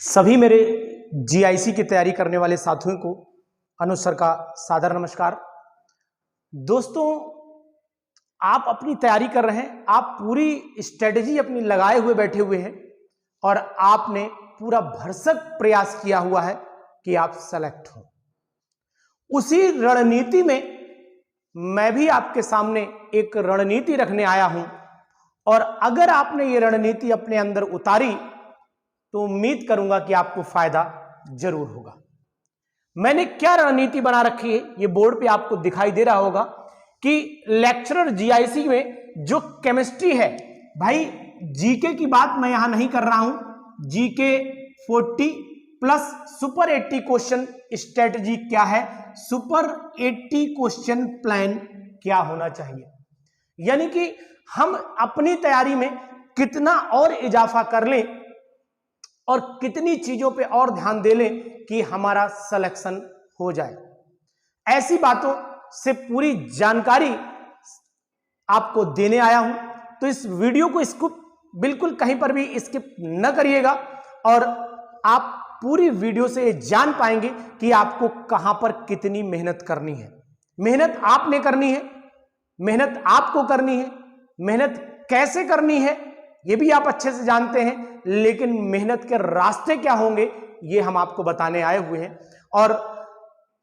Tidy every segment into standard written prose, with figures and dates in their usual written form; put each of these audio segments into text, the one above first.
सभी मेरे जीआईसी की तैयारी करने वाले साथियों को अनुज सर का सादर नमस्कार। दोस्तों, आप अपनी तैयारी कर रहे हैं, आप पूरी स्ट्रेटजी अपनी लगाए हुए बैठे हुए हैं और आपने पूरा भरसक प्रयास किया हुआ है कि आप सेलेक्ट हो। उसी रणनीति में मैं भी आपके सामने एक रणनीति रखने आया हूं और अगर आपने ये रणनीति अपने अंदर उतारी तो उम्मीद करूंगा कि आपको फायदा जरूर होगा। मैंने क्या रणनीति बना रखी है, ये बोर्ड पे आपको दिखाई दे रहा होगा कि लेक्चरर जीआईसी में जो केमिस्ट्री है, भाई जीके की बात मैं यहां नहीं कर रहा हूं। GK 40 plus super 80 question strategy क्या है, सुपर 80 क्वेश्चन प्लान क्या होना चाहिए, यानी कि हम अपनी तैयारी में कितना और इजाफा कर लें और कितनी चीजों पे और ध्यान दे लें कि हमारा सिलेक्शन हो जाए। ऐसी बातों से पूरी जानकारी आपको देने आया हूं, तो इस वीडियो को इसको बिल्कुल कहीं पर भी स्किप न करिएगा और आप पूरी वीडियो से जान पाएंगे कि आपको कहां पर कितनी मेहनत करनी है। मेहनत आपने करनी है, मेहनत आपको करनी है, मेहनत कैसे करनी है ये भी आप अच्छे से जानते हैं, लेकिन मेहनत के रास्ते क्या होंगे ये हम आपको बताने आए हुए हैं। और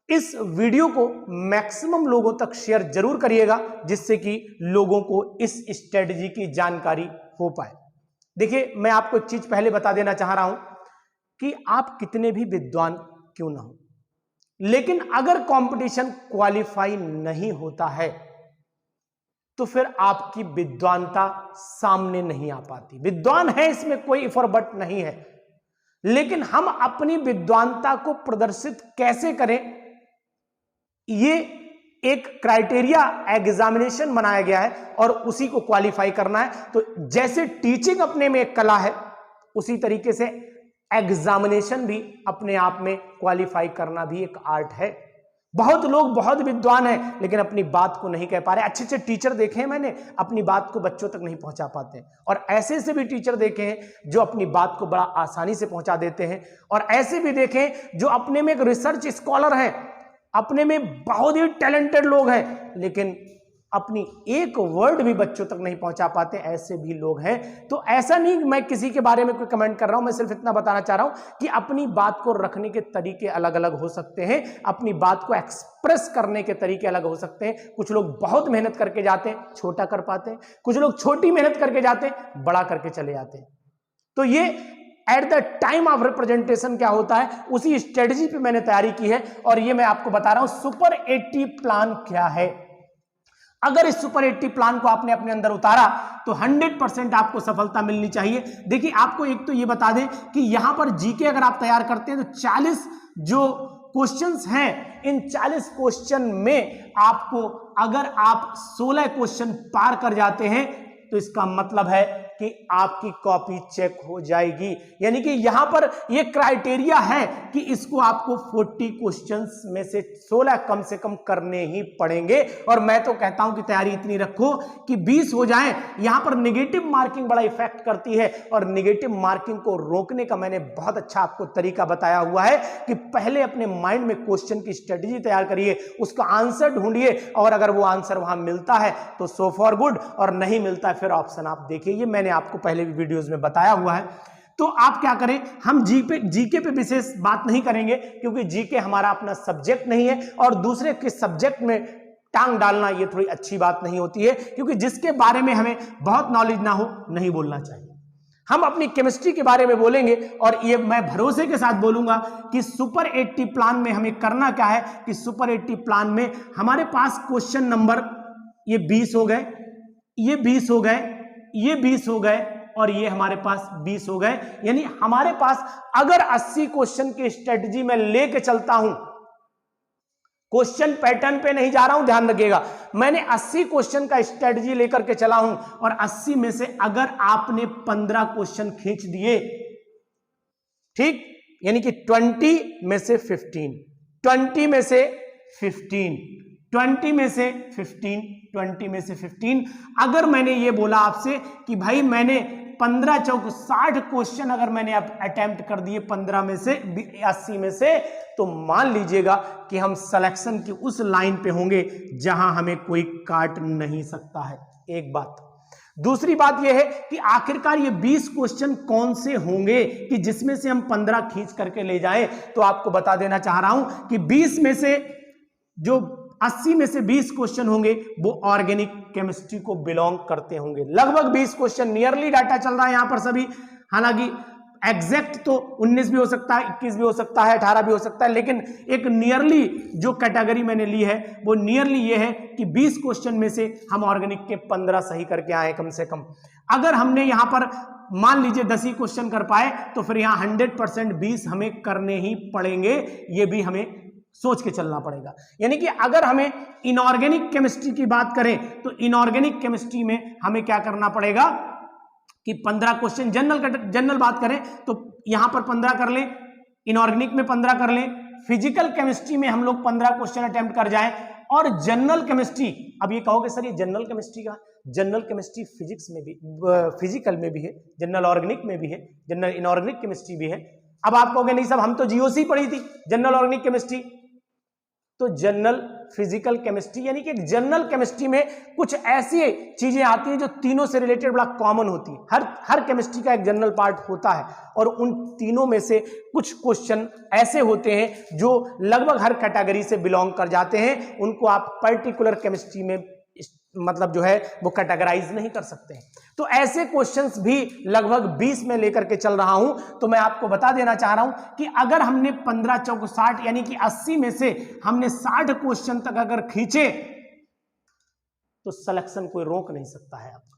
इस वीडियो को मैक्सिमम लोगों तक शेयर जरूर करिएगा जिससे कि लोगों को इस स्ट्रेटजी की जानकारी हो पाए। देखिए, मैं आपको एक चीज पहले बता देना चाह रहा हूं कि आप कितने भी विद्वान क्यों ना हो, लेकिन अगर कंपटीशन क्वालिफाई नहीं होता है तो फिर आपकी विद्वानता सामने नहीं आ पाती। विद्वान है, इसमें कोई इफ और बट नहीं है, लेकिन हम अपनी विद्वानता को प्रदर्शित कैसे करें, ये एक क्राइटेरिया एग्जामिनेशन बनाया गया है और उसी को क्वालिफाई करना है। तो जैसे टीचिंग अपने में एक कला है, उसी तरीके से एग्जामिनेशन भी अपने आप में क्वालिफाई करना भी एक आर्ट है। बहुत लोग बहुत विद्वान हैं लेकिन अपनी बात को नहीं कह पा रहे। अच्छे अच्छे टीचर देखे हैं मैंने, अपनी बात को बच्चों तक नहीं पहुंचा पाते, और ऐसे से भी टीचर देखे हैं जो अपनी बात को बड़ा आसानी से पहुंचा देते हैं, और ऐसे भी देखे हैं जो अपने में एक रिसर्च स्कॉलर हैं, अपने में बहुत ही टैलेंटेड लोग हैं, लेकिन अपनी एक वर्ड भी बच्चों तक नहीं पहुंचा पाते। ऐसे भी लोग हैं। तो ऐसा नहीं मैं किसी के बारे में कोई कमेंट कर रहा हूं, मैं सिर्फ इतना बताना चाह रहा हूं कि अपनी बात को रखने के तरीके अलग अलग हो सकते हैं, अपनी बात को एक्सप्रेस करने के तरीके अलग हो सकते हैं। कुछ लोग बहुत मेहनत करके जाते हैं, छोटा कर पाते हैं, कुछ लोग छोटी मेहनत करके जाते हैं, बड़ा करके चले जाते हैं। तो ये at the time of representation क्या होता है, उसी स्ट्रेटजी पे मैंने तैयारी की है और ये मैं आपको बता रहा हूं सुपर 80 प्लान क्या है। अगर इस सुपर 80 प्लान को आपने अपने अंदर उतारा तो 100% आपको सफलता मिलनी चाहिए। देखिए, आपको एक तो ये बता दें कि यहां पर जीके अगर आप तैयार करते हैं तो 40 जो क्वेश्चंस हैं, इन 40 क्वेश्चन में आपको अगर आप 16 क्वेश्चन पार कर जाते हैं तो इसका मतलब है कि आपकी कॉपी चेक हो जाएगी। यानी कि यहां पर यह क्राइटेरिया है कि इसको आपको 40 क्वेश्चंस में से 16 कम से कम करने ही पड़ेंगे। और मैं तो कहता हूं कि तैयारी इतनी रखो कि 20 हो जाएं। यहां पर नेगेटिव मार्किंग बड़ा इफेक्ट करती है और नेगेटिव मार्किंग को रोकने का मैंने बहुत अच्छा आपको तरीका बताया हुआ है कि पहले अपने माइंड में क्वेश्चन की स्ट्रेटजी तैयार करिए, उसका आंसर ढूंढिए, और अगर वो आंसर वहां मिलता है तो सो फॉर गुड, और नहीं मिलता है फिर ऑप्शन आप देखिए। ये मैंने आपको पहले भी वीडियोस में बताया हुआ है। तो आप क्या करें, हम जीके पे विशेष बात नहीं करेंगे क्योंकि जीके हमारा अपना सब्जेक्ट नहीं है और दूसरे के सब्जेक्ट में टांग डालना ये थोड़ी अच्छी बात नहीं होती है, क्योंकि जिसके बारे में हमें बहुत नॉलेज ना हो नहीं बोलना चाहिए। हम अपनी केमिस्ट्री के बारे में बोलेंगे और ये मैं भरोसे के साथ बोलूंगा कि सुपर 80 प्लान में हमें करना क्या है कि सुपर 80 प्लान में हमारे पास क्वेश्चन नंबर ये 20 हो गए, ये 20 हो गए, ये 20 हो गए और ये हमारे पास 20 हो गए। यानी हमारे पास अगर 80 क्वेश्चन की स्ट्रेटजी में लेके चलता हूं, क्वेश्चन पैटर्न पे नहीं जा रहा हूं, ध्यान रखिएगा, मैंने 80 क्वेश्चन का स्ट्रेटजी लेकर के चला हूं और 80 में से अगर आपने 15 क्वेश्चन खींच दिए, ठीक, यानी कि 20 में से 15, 20 में से 15, 20 में से 15, 20 में से 15। अगर मैंने ये बोला आपसे कि भाई मैंने 15 चौक 60 क्वेश्चन अगर मैंने अटेम्प्ट कर दिए 15 में से 80 में से, तो मान लीजिएगा कि हम सिलेक्शन की उस लाइन पे होंगे जहां हमें कोई काट नहीं सकता है। एक बात। दूसरी बात यह है कि आखिरकार ये 20 क्वेश्चन कौन से होंगे कि जिसमें से हम 15 खींच करके ले जाएं। तो आपको बता देना चाह रहा हूं कि 20 में से जो 80 में से 20 क्वेश्चन होंगे वो ऑर्गेनिक केमिस्ट्री को बिलोंग करते होंगे। लगभग 20 क्वेश्चन, नियरली डाटा चल रहा है यहां पर सभी। हालांकि एग्जैक्ट तो 19 भी हो सकता है, 21 भी हो सकता है, 18 भी हो सकता है, लेकिन एक नियरली जो कैटेगरी मैंने ली है वो नियरली ये है कि 20 क्वेश्चन में से हम ऑर्गेनिक के 15 सही करके आए कम से कम। अगर हमने यहां पर मान लीजिए 10 ही क्वेश्चन कर पाए तो फिर यहां 100% 20 हमें करने ही पड़ेंगे। ये भी हमें सोच के चलना पड़ेगा। यानी कि अगर हमें इनऑर्गेनिक केमिस्ट्री की बात करें तो इनऑर्गेनिक केमिस्ट्री में हमें क्या करना पड़ेगा कि 15 क्वेश्चन, जनरल बात करें तो यहां पर 15 कर लें, इनऑर्गेनिक में 15 कर लें, फिजिकल केमिस्ट्री में हम लोग 15 क्वेश्चन अटेम्प्ट कर जाएं, और जनरल केमिस्ट्री, अब ये कहोगे सर ये जनरल केमिस्ट्री का, जनरल केमिस्ट्री फिजिक्स में भी, फिजिकल में भी है, जनरल ऑर्गेनिक में भी है, जनरल इनऑर्गेनिक केमिस्ट्री भी है। अब आप कहोगे नहीं साहब हम तो जीओसी पढ़ी थी, जनरल ऑर्गेनिक केमिस्ट्री, तो जनरल फिजिकल केमिस्ट्री, यानी कि जनरल केमिस्ट्री में कुछ ऐसी चीजें आती हैं जो तीनों से रिलेटेड बड़ा कॉमन होती है। हर केमिस्ट्री का एक जनरल पार्ट होता है, और उन तीनों में से कुछ क्वेश्चन ऐसे होते हैं जो लगभग हर कैटेगरी से बिलोंग कर जाते हैं। उनको आप पर्टिकुलर केमिस्ट्री में मतलब जो है वो कैटेगराइज नहीं कर सकते हैं। तो ऐसे क्वेश्चंस भी लगभग 20 में लेकर के चल रहा हूं। तो मैं आपको बता देना चाह रहा हूं कि अगर हमने 15 चौक 60 यानी कि 80 में से हमने 60 क्वेश्चन तक अगर खींचे तो सिलेक्शन कोई रोक नहीं सकता है आपका।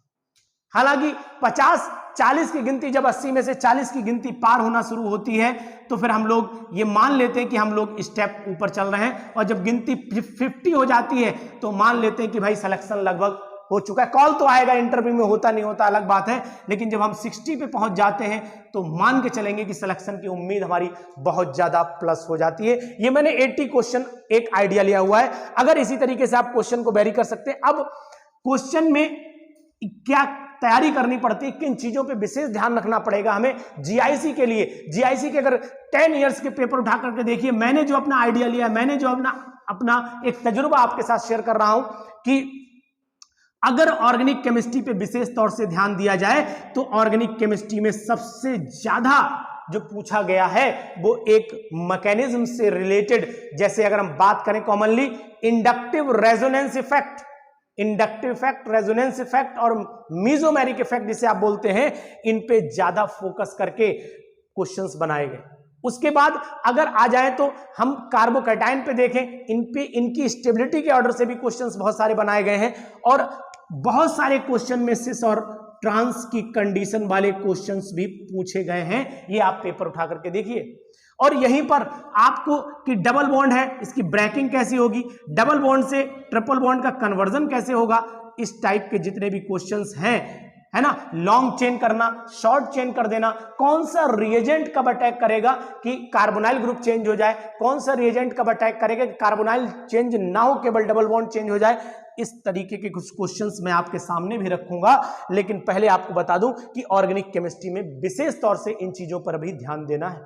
हालांकि 50-40 की गिनती, जब 80 में से 40 की गिनती पार होना शुरू होती है तो फिर हम लोग ये मान लेते हैं कि हम लोग स्टेप ऊपर चल रहे हैं, और जब गिनती 50 हो जाती है तो मान लेते हैं कि भाई सिलेक्शन लगभग हो चुका है। कॉल तो आएगा, इंटरव्यू में होता नहीं होता अलग बात है, लेकिन जब हम 60 पे पहुंच जाते हैं तो मान के चलेंगे कि सिलेक्शन की उम्मीद हमारी बहुत ज्यादा प्लस हो जाती है। ये मैंने 80 क्वेश्चन एक आइडिया लिया हुआ है। अगर इसी तरीके से आप क्वेश्चन को वेरी कर सकते हैं। अब क्वेश्चन में क्या तैयारी करनी पड़ती है, किन चीजों पे विशेष ध्यान रखना पड़ेगा हमें जीआईसी के लिए। जीआईसी के अगर 10 इयर्स के पेपर उठा करके देखिए, मैंने जो अपना आइडिया लिया, मैंने जो अपना एक तजुर्बा आपके साथ शेयर कर रहा हूं कि अगर ऑर्गेनिक केमिस्ट्री पे विशेष तौर से ध्यान दिया जाए तो ऑर्गेनिक केमिस्ट्री में सबसे ज्यादा जो पूछा गया है वो एक मैकेनिज्म से रिलेटेड, जैसे अगर हम बात करें commonly inductive resonance effect, inductive effect, resonance effect और मीजोमेरिक इफेक्ट जिसे आप बोलते हैं, इन पे ज्यादा फोकस करके क्वेश्चंस बनाए गए। उसके बाद अगर आ जाए तो हम कार्बोकैटायन पे देखें, इन पे इनकी स्टेबिलिटी के ऑर्डर से भी क्वेश्चंस बहुत सारे बनाए गए हैं, और बहुत सारे क्वेश्चन में सिस और ट्रांस की कंडीशन वाले क्वेश्चंस भी पूछे गए हैं। ये आप पेपर उठा करके देखिए। और यहीं पर आपको कि डबल बॉन्ड है, इसकी ब्रेकिंग कैसी होगी, डबल बॉन्ड से ट्रिपल बॉन्ड का कन्वर्जन कैसे होगा, इस टाइप के जितने भी क्वेश्चंस हैं, है ना, लॉन्ग चेन करना, शॉर्ट चेन कर देना, कौन सा रिएजेंट कब अटैक करेगा कि कार्बोनाइल ग्रुप चेंज हो जाए, कौन सा रिएजेंट कब अटैक करेगा कि कार्बोनाइल चेंज ना हो, केवल डबल बॉन्ड चेंज हो जाए। इस तरीके के कुछ क्वेश्चंस मैं आपके सामने भी रखूंगा, लेकिन पहले आपको बता दूं कि ऑर्गेनिक केमिस्ट्री में विशेष तौर से इन चीजों पर भी ध्यान देना है।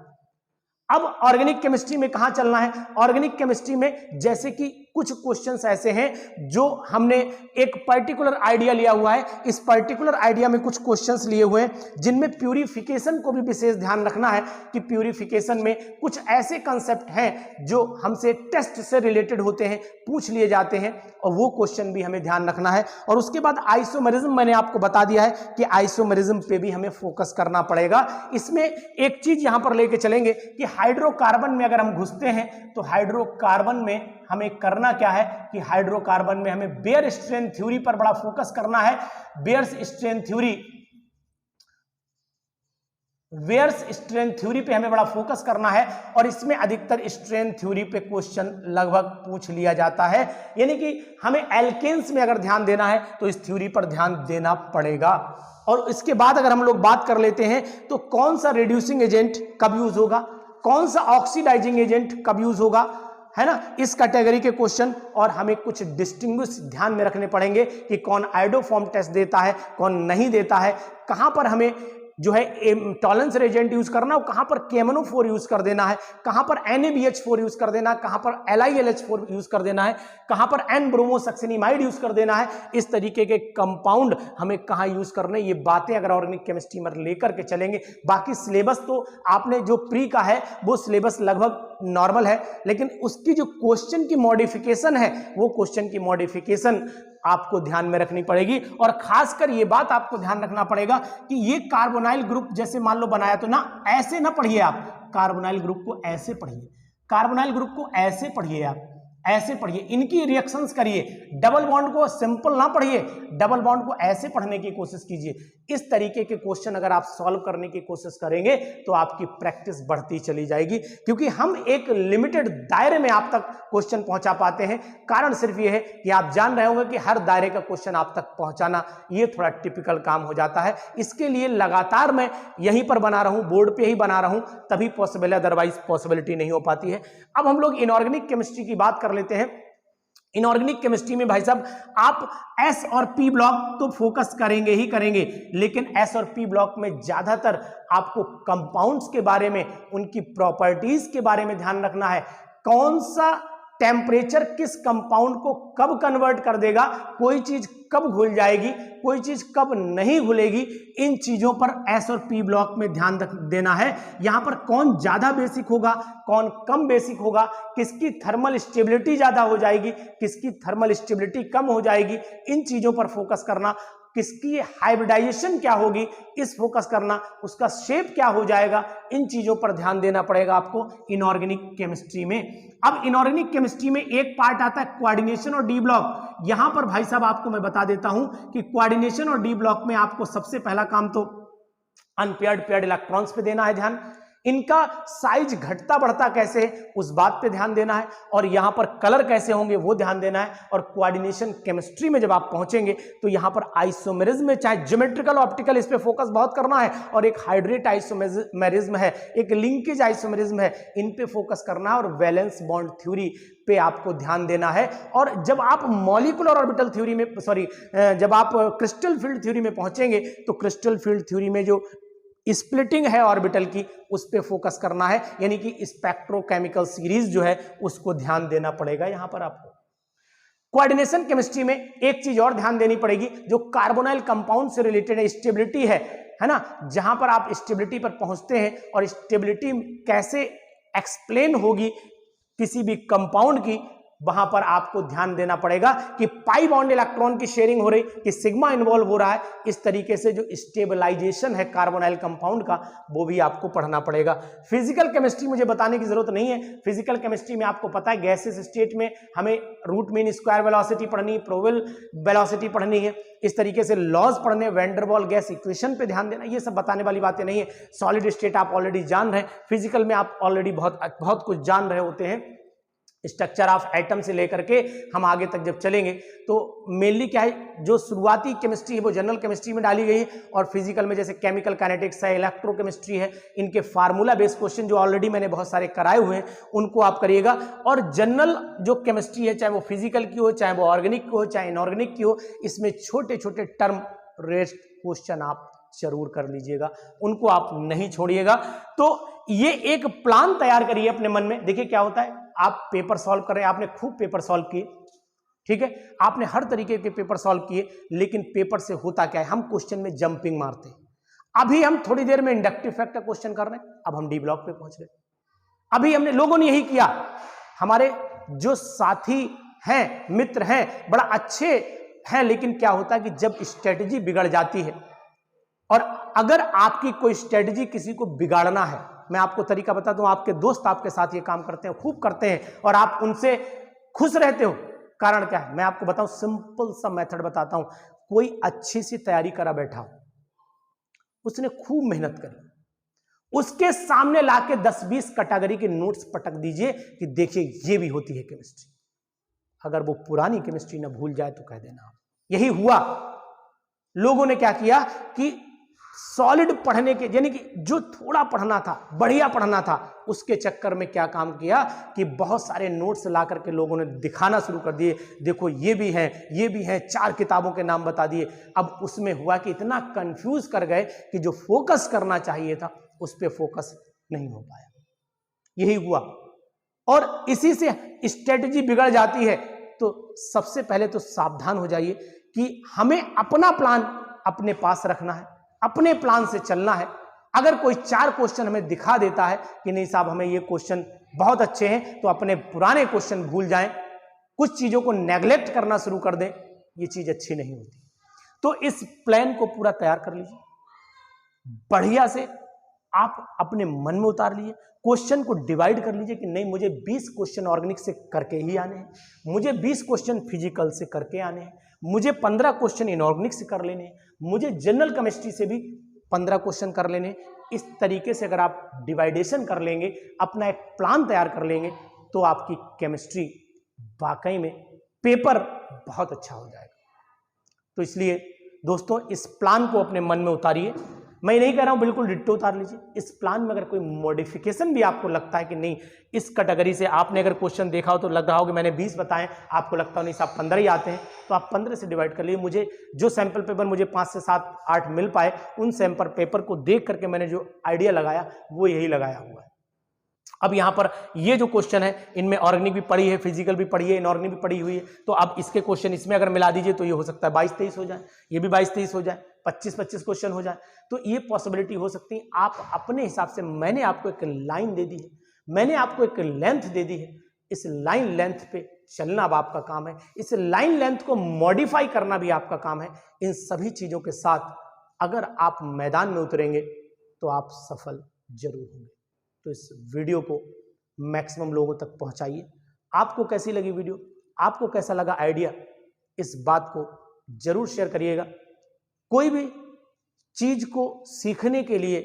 अब ऑर्गेनिक केमिस्ट्री में कहां चलना है, ऑर्गेनिक केमिस्ट्री में जैसे कि कुछ क्वेश्चंस ऐसे हैं जो हमने एक पर्टिकुलर आइडिया लिया हुआ है, इस पर्टिकुलर आइडिया में कुछ क्वेश्चंस लिए हुए हैं जिनमें प्यूरिफिकेशन को भी विशेष ध्यान रखना है कि प्यूरिफिकेशन में कुछ ऐसे कंसेप्ट हैं जो हमसे टेस्ट से रिलेटेड होते हैं, पूछ लिए जाते हैं, और वो क्वेश्चन भी हमें ध्यान रखना है। और उसके बाद आइसोमेरिज्म मैंने आपको बता दिया है कि आइसोमेरिज्म पे भी हमें फोकस करना पड़ेगा। इसमें एक चीज यहां पर लेके चलेंगे कि हाइड्रोकार्बन में अगर हम घुसते हैं तो हाइड्रोकार्बन में हमें करना क्या है कि हाइड्रोकार्बन में हमें बेयर स्ट्रेन थ्योरी पर बड़ा फोकस करना है। बेयर्स स्ट्रेन थ्योरी पे हमें बड़ा फोकस करना है, और इसमें अधिकतर स्ट्रेन थ्योरी पे क्वेश्चन लगभग पूछ लिया जाता है। यानी कि हमें एल्केन्स में अगर ध्यान देना है तो इस थ्योरी पर ध्यान देना पड़ेगा। और इसके बाद अगर हम लोग बात कर लेते हैं तो कौन सा रिड्यूसिंग एजेंट कब यूज होगा, कौन सा ऑक्सीडाइजिंग एजेंट कब यूज होगा, है ना, इस कैटेगरी के क्वेश्चन, और हमें कुछ डिस्टिंग्विश ध्यान में रखने पड़ेंगे कि कौन आयोडोफॉर्म टेस्ट देता है, कौन नहीं देता है, कहां पर हमें जो है टॉलरेंस रेजेंट यूज करना और कहां पर KMNO4 यूज कर देना है, कहां पर NaBH4 यूज कर देना है, कहां पर LiLH4 यूज कर देना है, कहां पर N-ब्रोमोसक्सिनिमाइड यूज कर देना है, इस तरीके के कंपाउंड हमें कहां यूज करने, ये बातें अगर ऑर्गेनिक केमिस्ट्री में लेकर के चलेंगे। बाकी सिलेबस तो आपने जो प्री का है वो सिलेबस लगभग नॉर्मल है, लेकिन उसकी जो क्वेश्चन की मॉडिफिकेशन है वो क्वेश्चन की मॉडिफिकेशन आपको ध्यान में रखनी पड़ेगी। और खासकर ये बात आपको ध्यान रखना पड़ेगा कि ये कार्बोनाइल ग्रुप जैसे मान लो बनाया, तो ना ऐसे ना पढ़िए आप, कार्बोनाइल ग्रुप को ऐसे पढ़िए, कार्बोनाइल ग्रुप को ऐसे पढ़िए, आप ऐसे पढ़िए, इनकी रिएक्शंस करिए, डबल बॉन्ड को सिंपल ना पढ़िए, डबल बॉन्ड को ऐसे पढ़ने की कोशिश कीजिए। इस तरीके के क्वेश्चन अगर आप सॉल्व करने की कोशिश करेंगे तो आपकी प्रैक्टिस बढ़ती चली जाएगी, क्योंकि हम एक लिमिटेड दायरे में आप तक क्वेश्चन पहुंचा पाते हैं। कारण सिर्फ ये है कि आप जान रहे होंगे कि हर दायरे का क्वेश्चन आप तक पहुंचाना ये थोड़ा टिपिकल काम हो जाता है। इसके लिए लगातार मैं यहीं पर बना रहा हूं, बोर्ड पे ही बना रहा हूं, तभी पॉसिबल है, अदरवाइज पॉसिबिलिटी नहीं हो पाती है। अब हम लोग इनऑर्गेनिक केमिस्ट्री की बात कर लेते हैं। इनऑर्गेनिक केमिस्ट्री में भाई साहब आप एस और पी ब्लॉक तो फोकस करेंगे ही करेंगे, लेकिन एस और पी ब्लॉक में ज्यादातर आपको कंपाउंड्स के बारे में, उनकी प्रॉपर्टीज के बारे में ध्यान रखना है। कौन सा टेम्परेचर किस कंपाउंड को कब कन्वर्ट कर देगा, कोई चीज कब घुल जाएगी, कोई चीज कब नहीं घुलेगी, इन चीजों पर एस और पी ब्लॉक में ध्यान देना है। यहां पर कौन ज्यादा बेसिक होगा, कौन कम बेसिक होगा, किसकी थर्मल स्टेबिलिटी ज्यादा हो जाएगी, किसकी थर्मल स्टेबिलिटी कम हो जाएगी, इन चीजों पर फोकस करना। किसकी हाइब्रिडाइजेशन क्या होगी, इस फोकस करना, उसका शेप क्या हो जाएगा, इन चीजों पर ध्यान देना पड़ेगा आपको इनऑर्गेनिक केमिस्ट्री में। अब इनऑर्गेनिक केमिस्ट्री में एक पार्ट आता है कोऑर्डिनेशन और डी ब्लॉक। यहां पर भाई साहब आपको मैं बता देता हूं कि कोऑर्डिनेशन और डी ब्लॉक में आपको सबसे पहला काम तो अनपेयर्ड पेयर्ड इलेक्ट्रॉन्स पे देना है ध्यान, इनका साइज घटता बढ़ता कैसे है उस बात पे ध्यान देना है, और यहां पर कलर कैसे होंगे वो ध्यान देना है। और कोऑर्डिनेशन केमिस्ट्री में जब आप पहुंचेंगे तो यहां पर आइसोमेरिज्म में, चाहे ज्योमेट्रिकल ऑप्टिकल, इस पे फोकस बहुत करना है, और एक हाइड्रेट आइसोमेरिज्म है, एक लिंकेज आइसोमेरिज्म है, इन पे फोकस करना है, और वैलेंस बॉन्ड थ्योरी पे आपको ध्यान देना है। और जब आप मॉलिक्यूलर ऑर्बिटल थ्योरी में, जब आप क्रिस्टल फील्ड थ्योरी में पहुंचेंगे तो क्रिस्टल फील्ड थ्योरी में जो स्प्लिटिंग है ऑर्बिटल की उस पे फोकस करना है, यानी कि स्पेक्ट्रोकेमिकल सीरीज जो है उसको ध्यान देना पड़ेगा यहां पर आपको। कोऑर्डिनेशन केमिस्ट्री में एक चीज और ध्यान देनी पड़ेगी जो कार्बोनाइल कंपाउंड से रिलेटेड है, स्टेबिलिटी है ना, जहां पर आप स्टेबिलिटी पर पहुंचते हैं और स्टेबिलिटी कैसे एक्सप्लेन होगी किसी भी कंपाउंड की, वहां पर आपको ध्यान देना पड़ेगा कि पाई बॉन्ड इलेक्ट्रॉन की शेयरिंग हो रही, कि सिग्मा इन्वॉल्व हो रहा है, इस तरीके से जो स्टेबलाइजेशन है कार्बोनाइल कंपाउंड का वो भी आपको पढ़ना पड़ेगा। फिजिकल केमिस्ट्री मुझे बताने की जरूरत नहीं है, फिजिकल केमिस्ट्री में आपको पता है गैसेस स्टेट में हमें रूट मीन स्क्वायर वेलोसिटी पढ़नी, प्रोबेबल वेलोसिटी पढ़नी है, इस तरीके से लॉज पढ़ने, वैन डर वाल गैस इक्वेशन पे ध्यान देना, ये सब बताने वाली बातें नहीं है। सॉलिड स्टेट आप ऑलरेडी जान रहे हैं, फिजिकल में आप ऑलरेडी बहुत कुछ जान रहे होते हैं। स्ट्रक्चर ऑफ एटम से लेकर के हम आगे तक जब चलेंगे तो मेनली क्या है, जो शुरुआती केमिस्ट्री है वो जनरल केमिस्ट्री में डाली गई है, और फिजिकल में जैसे केमिकल काइनेटिक्स है, इलेक्ट्रोकेमिस्ट्री है, इनके फार्मूला बेस्ड क्वेश्चन जो ऑलरेडी मैंने बहुत सारे कराए हुए हैं उनको आप करिएगा। और जनरल जो केमिस्ट्री है, चाहे वो फिजिकल की हो, चाहे वो ऑर्गेनिक की हो, चाहे इनऑर्गेनिक की हो, इसमें छोटे छोटे टर्म रेस्ट क्वेश्चन आप जरूर कर लीजिएगा, उनको आप नहीं छोड़िएगा। तो ये एक प्लान तैयार करिए अपने मन में। देखिए क्या होता है, आप पेपर सॉल्व कर रहे हैं, आपने खूब पेपर सॉल्व किए, ठीक है, आपने हर तरीके के पेपर सॉल्व किए, लेकिन पेपर से होता क्या है, हम क्वेश्चन में जंपिंग मारते हैं। अभी हम थोड़ी देर में इंडक्टिव फैक्ट का क्वेश्चन कर रहे हैं, अब हम डी ब्लॉक पे पहुंच गए। अभी हमने लोगों ने यही किया, हमारे जो साथी हैं, मित्र हैं, बड़ा अच्छे हैं, लेकिन क्या होता है कि जब स्ट्रेटजी बिगड़ जाती है, और अगर आपकी कोई स्ट्रेटजी किसी को बिगाड़ना है, मैं आपको तरीका बताता हूं, आपके दोस्त आपके साथ ये काम करते हैं, खूब करते हैं, और आप उनसे खुश रहते हो, कारण क्या है, मैं आपको बताऊं, सिंपल सा मेथड बताता हूं। कोई अच्छी सी तैयारी करा बैठा हो, उसने खूब मेहनत करी, उसके सामने लाके 10-20 कैटेगरी के नोट्स पटक दीजिए कि देखिए ये भी होती है केमिस्ट्री। अगर वो पुरानी केमिस्ट्री ना भूल जाए तो कह देना। यही हुआ, लोगों ने क्या किया कि सॉलिड पढ़ने के, यानी कि जो थोड़ा पढ़ना था, बढ़िया पढ़ना था, उसके चक्कर में क्या काम किया कि बहुत सारे नोट्स ला करके लोगों ने दिखाना शुरू कर दिए, देखो ये भी है, ये भी है, 4 किताबों के नाम बता दिए। अब उसमें हुआ कि इतना कंफ्यूज कर गए कि जो फोकस करना चाहिए था उस पर फोकस नहीं हो पाया। यही हुआ, और इसी से स्ट्रेटजी बिगड़ जाती है। तो सबसे पहले तो सावधान हो जाइए कि हमें अपना प्लान अपने पास रखना है, अपने प्लान से चलना है। अगर कोई 4 क्वेश्चन हमें दिखा देता है कि नहीं साहब हमें ये क्वेश्चन बहुत अच्छे हैं, तो अपने पुराने क्वेश्चन भूल जाएं, कुछ चीजों को नेग्लेक्ट करना शुरू कर दें, ये चीज अच्छी नहीं होती। तो इस प्लान को पूरा तैयार कर लीजिए, बढ़िया से आप अपने मन में उतार लीजिए, क्वेश्चन को डिवाइड कर लीजिए कि नहीं मुझे 20 क्वेश्चन ऑर्गेनिक से करके ही आने हैं, मुझे 20 क्वेश्चन फिजिकल से करके आने हैं, मुझे 15 क्वेश्चन इनऑर्गेनिक से कर लेने हैं, मुझे जनरल केमिस्ट्री से भी 15 क्वेश्चन कर लेने। इस तरीके से अगर आप डिवाइडेशन कर लेंगे, अपना एक प्लान तैयार कर लेंगे, तो आपकी केमिस्ट्री वाकई में पेपर बहुत अच्छा हो जाएगा। तो इसलिए दोस्तों इस प्लान को अपने मन में उतारिए। मैं नहीं कह रहा हूं बिल्कुल डिट्टो उतार लीजिए, इस प्लान में अगर कोई मॉडिफिकेशन भी आपको लगता है कि नहीं इस कैटेगरी से आपने अगर क्वेश्चन देखा हो तो लग रहा हो कि मैंने 20 बताएं, आपको लगता हो नहीं साहब 15 ही आते हैं, तो आप 15 से डिवाइड कर लीजिए। मुझे जो सैंपल पेपर मुझे 5 से 7 8 मिल पाए, उन सैंपल पेपर को देख करके मैंने जो आइडिया लगाया वो यही लगाया हुआ है। अब यहां पर ये जो क्वेश्चन है इनमें ऑर्गेनिक भी पड़ी है, फिजिकल भी पड़ी है, इनऑर्गेनिक भी पड़ी हुई है, तो अब इसके क्वेश्चन इसमें अगर मिला दीजिए तो ये हो सकता है 22-23 हो जाए, ये भी 22-23 हो जाए, 25-25 क्वेश्चन हो जाए, तो ये पॉसिबिलिटी हो सकती है। आप अपने हिसाब से, मैंने आपको एक लाइन दे दी है, मैंने आपको एक लेंथ दे दी है, इस लाइन लेंथ पे चलना अब आपका काम है, इस लाइन लेंथ को मॉडिफाई करना भी आपका काम है। इन सभी चीजों के साथ अगर आप मैदान में उतरेंगे तो आप सफल जरूर होंगे। तो इस वीडियो को मैक्सिमम लोगों तक पहुंचाइए। आपको कैसी लगी वीडियो, आपको कैसा लगा आइडिया, इस बात को जरूर शेयर करिएगा। कोई भी चीज को सीखने के लिए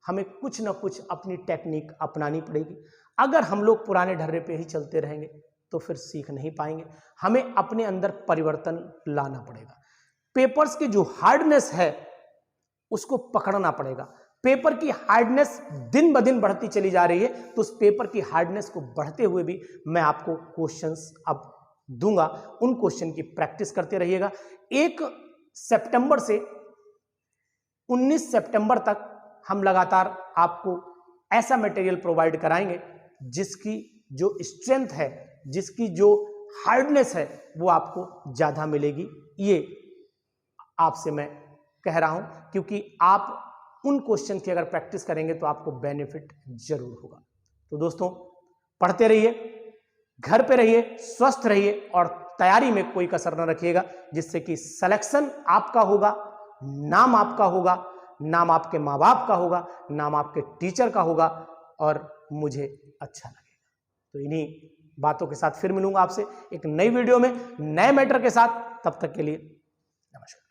हमें कुछ ना कुछ अपनी टेक्निक अपनानी पड़ेगी। अगर हम लोग पुराने ढर्रे पे ही चलते रहेंगे तो फिर सीख नहीं पाएंगे, हमें अपने अंदर परिवर्तन लाना पड़ेगा। पेपर्स की जो हार्डनेस है उसको पकड़ना पड़ेगा। पेपर की हार्डनेस दिन ब दिन बढ़ती चली जा रही है, तो उस पेपर की हार्डनेस को बढ़ते हुए भी मैं आपको क्वेश्चंस अब दूंगा, उन क्वेश्चन की प्रैक्टिस करते रहिएगा। 1 सितंबर से 19 सितंबर तक हम लगातार आपको ऐसा मटेरियल प्रोवाइड कराएंगे जिसकी जो स्ट्रेंथ है, जिसकी जो हार्डनेस है वो आपको ज्यादा मिलेगी। ये आपसे मैं कह रहा हूं, क्योंकि आप उन क्वेश्चन की अगर प्रैक्टिस करेंगे तो आपको बेनिफिट जरूर होगा। तो दोस्तों पढ़ते रहिए, घर पे रहिए, स्वस्थ रहिए और तैयारी में कोई कसर न रखिएगा, जिससे कि सिलेक्शन आपका होगा, नाम आपका होगा, नाम आपके माँ बाप का होगा, नाम आपके टीचर का होगा और मुझे अच्छा लगेगा। तो इन्हीं बातों के साथ फिर मिलूंगा आपसे एक नई वीडियो में नए मैटर के साथ। तब तक के लिए नमस्कार।